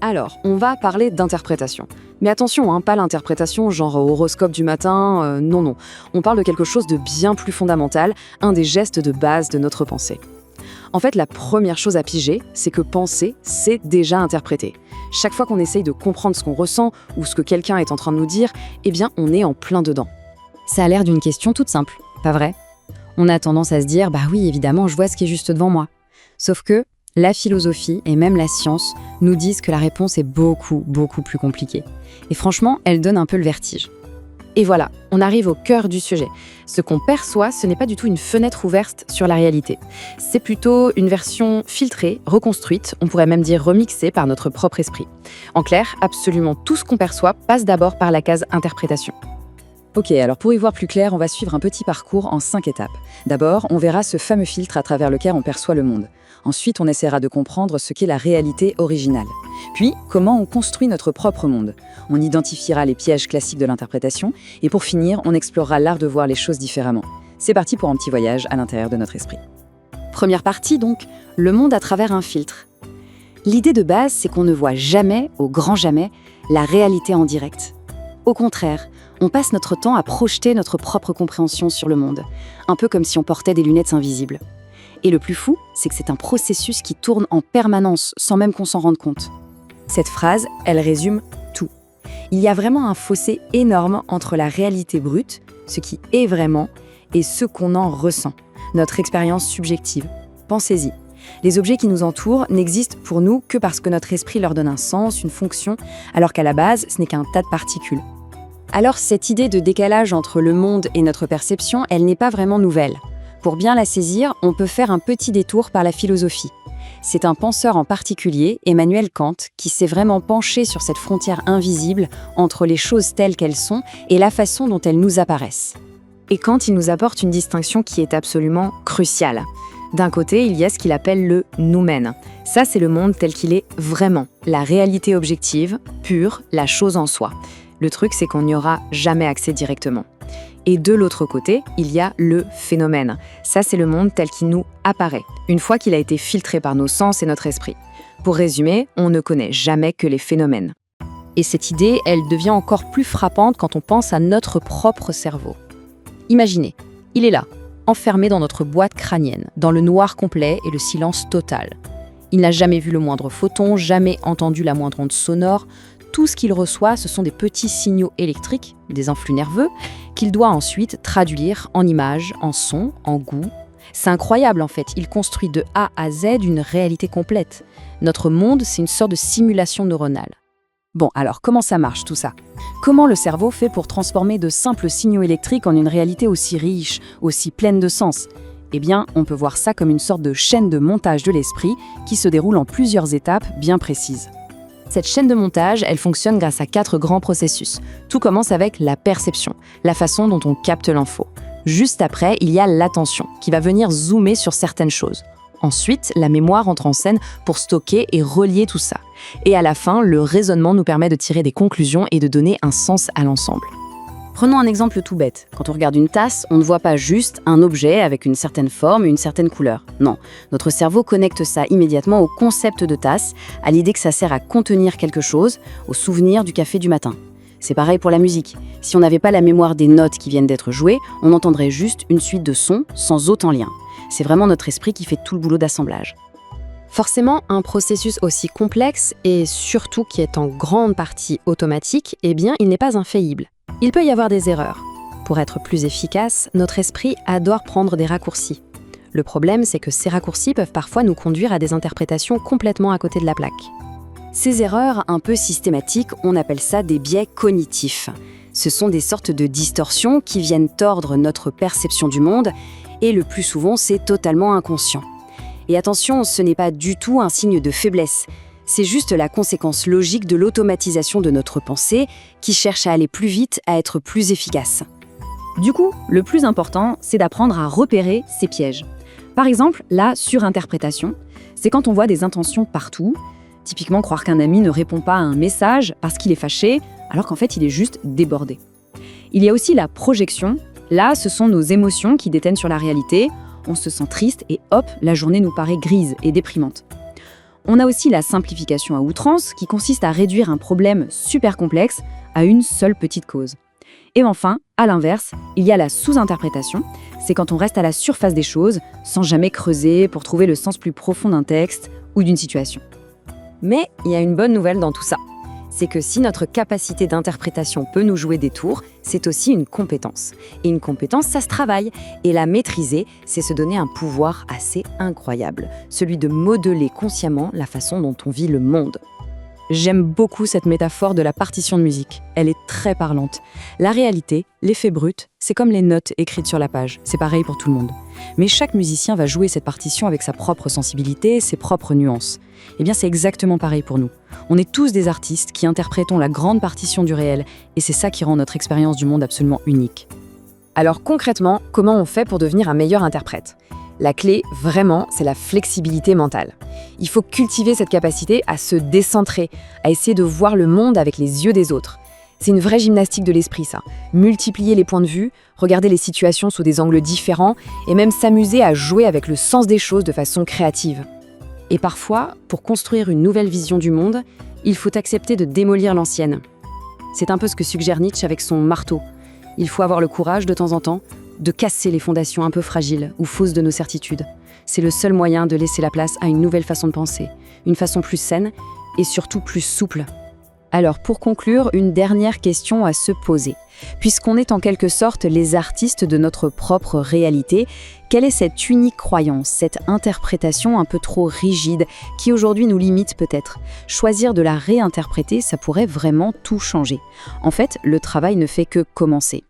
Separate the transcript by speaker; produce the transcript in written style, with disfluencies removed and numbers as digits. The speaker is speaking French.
Speaker 1: Alors, on va parler d'interprétation. Mais attention, pas l'interprétation genre horoscope du matin, non. On parle de quelque chose de bien plus fondamental, un des gestes de base de notre pensée. En fait, la première chose à piger, c'est que penser, c'est déjà interpréter. Chaque fois qu'on essaye de comprendre ce qu'on ressent ou ce que quelqu'un est en train de nous dire, eh bien, on est en plein dedans.
Speaker 2: Ça a l'air d'une question toute simple, pas vrai? On a tendance à se dire, bah oui, évidemment, je vois ce qui est juste devant moi. Sauf que la philosophie et même la science nous disent que la réponse est beaucoup plus compliquée. Et franchement, elle donne un peu le vertige.
Speaker 1: Et voilà, on arrive au cœur du sujet. Ce qu'on perçoit, ce n'est pas du tout une fenêtre ouverte sur la réalité. C'est plutôt une version filtrée, reconstruite, on pourrait même dire remixée par notre propre esprit. En clair, absolument tout ce qu'on perçoit passe d'abord par la case interprétation.
Speaker 2: Ok, alors pour y voir plus clair, on va suivre un petit parcours en 5 étapes. D'abord, on verra ce fameux filtre à travers lequel on perçoit le monde. Ensuite, on essaiera de comprendre ce qu'est la réalité originale. Puis, comment on construit notre propre monde. On identifiera les pièges classiques de l'interprétation. Et pour finir, on explorera l'art de voir les choses différemment. C'est parti pour un petit voyage à l'intérieur de notre esprit.
Speaker 1: Première partie donc, le monde à travers un filtre. L'idée de base, c'est qu'on ne voit jamais, au grand jamais, la réalité en direct. Au contraire, on passe notre temps à projeter notre propre compréhension sur le monde, un peu comme si on portait des lunettes invisibles. Et le plus fou, c'est que c'est un processus qui tourne en permanence, sans même qu'on s'en rende compte. Cette phrase, elle résume tout. Il y a vraiment un fossé énorme entre la réalité brute, ce qui est vraiment, et ce qu'on en ressent, notre expérience subjective. Pensez-y. Les objets qui nous entourent n'existent pour nous que parce que notre esprit leur donne un sens, une fonction, alors qu'à la base, ce n'est qu'un tas de particules. Alors cette idée de décalage entre le monde et notre perception, elle n'est pas vraiment nouvelle. Pour bien la saisir, on peut faire un petit détour par la philosophie. C'est un penseur en particulier, Emmanuel Kant, qui s'est vraiment penché sur cette frontière invisible entre les choses telles qu'elles sont et la façon dont elles nous apparaissent. Et Kant, il nous apporte une distinction qui est absolument cruciale. D'un côté, il y a ce qu'il appelle le noumen. Ça, c'est le monde tel qu'il est vraiment, la réalité objective, pure, la chose en soi. Le truc, c'est qu'on n'y aura jamais accès directement. Et de l'autre côté, il y a le phénomène. Ça, c'est le monde tel qu'il nous apparaît, une fois qu'il a été filtré par nos sens et notre esprit. Pour résumer, on ne connaît jamais que les phénomènes. Et cette idée, elle devient encore plus frappante quand on pense à notre propre cerveau. Imaginez, il est là, enfermé dans notre boîte crânienne, dans le noir complet et le silence total. Il n'a jamais vu le moindre photon, jamais entendu la moindre onde sonore. Tout ce qu'il reçoit, ce sont des petits signaux électriques, des influx nerveux, qu'il doit ensuite traduire en images, en sons, en goûts. C'est incroyable en fait, il construit de A à Z une réalité complète. Notre monde, c'est une sorte de simulation neuronale. Bon, alors comment ça marche tout ça? Comment le cerveau fait pour transformer de simples signaux électriques en une réalité aussi riche, aussi pleine de sens? Eh bien, on peut voir ça comme une sorte de chaîne de montage de l'esprit qui se déroule en plusieurs étapes bien précises. Cette chaîne de montage, elle fonctionne grâce à 4 grands processus. Tout commence avec la perception, la façon dont on capte l'info. Juste après, il y a l'attention, qui va venir zoomer sur certaines choses. Ensuite, la mémoire entre en scène pour stocker et relier tout ça. Et à la fin, le raisonnement nous permet de tirer des conclusions et de donner un sens à l'ensemble. Prenons un exemple tout bête. Quand on regarde une tasse, on ne voit pas juste un objet avec une certaine forme et une certaine couleur. Non, notre cerveau connecte ça immédiatement au concept de tasse, à l'idée que ça sert à contenir quelque chose, au souvenir du café du matin. C'est pareil pour la musique. Si on n'avait pas la mémoire des notes qui viennent d'être jouées, on entendrait juste une suite de sons sans aucun lien. C'est vraiment notre esprit qui fait tout le boulot d'assemblage. Forcément, un processus aussi complexe et surtout qui est en grande partie automatique, eh bien, il n'est pas infaillible. Il peut y avoir des erreurs. Pour être plus efficace, notre esprit adore prendre des raccourcis. Le problème, c'est que ces raccourcis peuvent parfois nous conduire à des interprétations complètement à côté de la plaque. Ces erreurs un peu systématiques, on appelle ça des biais cognitifs. Ce sont des sortes de distorsions qui viennent tordre notre perception du monde et le plus souvent, c'est totalement inconscient. Et attention, ce n'est pas du tout un signe de faiblesse. C'est juste la conséquence logique de l'automatisation de notre pensée qui cherche à aller plus vite, à être plus efficace. Du coup, le plus important, c'est d'apprendre à repérer ces pièges. Par exemple, la surinterprétation, c'est quand on voit des intentions partout. Typiquement, croire qu'un ami ne répond pas à un message parce qu'il est fâché, alors qu'en fait, il est juste débordé. Il y a aussi la projection. Là, ce sont nos émotions qui détiennent sur la réalité. On se sent triste et hop, la journée nous paraît grise et déprimante. On a aussi la simplification à outrance, qui consiste à réduire un problème super complexe à une seule petite cause. Et enfin, à l'inverse, il y a la sous-interprétation, c'est quand on reste à la surface des choses, sans jamais creuser pour trouver le sens plus profond d'un texte ou d'une situation.
Speaker 2: Mais il y a une bonne nouvelle dans tout ça. C'est que si notre capacité d'interprétation peut nous jouer des tours, c'est aussi une compétence. Et une compétence, ça se travaille. Et la maîtriser, c'est se donner un pouvoir assez incroyable, celui de modeler consciemment la façon dont on vit le monde.
Speaker 1: J'aime beaucoup cette métaphore de la partition de musique. Elle est très parlante. La réalité, l'effet brut, c'est comme les notes écrites sur la page. C'est pareil pour tout le monde. Mais chaque musicien va jouer cette partition avec sa propre sensibilité, ses propres nuances. Eh bien, c'est exactement pareil pour nous. On est tous des artistes qui interprétons la grande partition du réel, et c'est ça qui rend notre expérience du monde absolument unique.
Speaker 2: Alors concrètement, comment on fait pour devenir un meilleur interprète ? La clé, vraiment, c'est la flexibilité mentale. Il faut cultiver cette capacité à se décentrer, à essayer de voir le monde avec les yeux des autres. C'est une vraie gymnastique de l'esprit, ça. Multiplier les points de vue, regarder les situations sous des angles différents, et même s'amuser à jouer avec le sens des choses de façon créative. Et parfois, pour construire une nouvelle vision du monde, il faut accepter de démolir l'ancienne. C'est un peu ce que suggère Nietzsche avec son marteau. Il faut avoir le courage, de temps en temps, de casser les fondations un peu fragiles ou fausses de nos certitudes. C'est le seul moyen de laisser la place à une nouvelle façon de penser, une façon plus saine et surtout plus souple.
Speaker 1: Alors pour conclure, une dernière question à se poser. Puisqu'on est en quelque sorte les artistes de notre propre réalité, quelle est cette unique croyance, cette interprétation un peu trop rigide qui aujourd'hui nous limite peut-être ? Choisir de la réinterpréter, ça pourrait vraiment tout changer. En fait, le travail ne fait que commencer.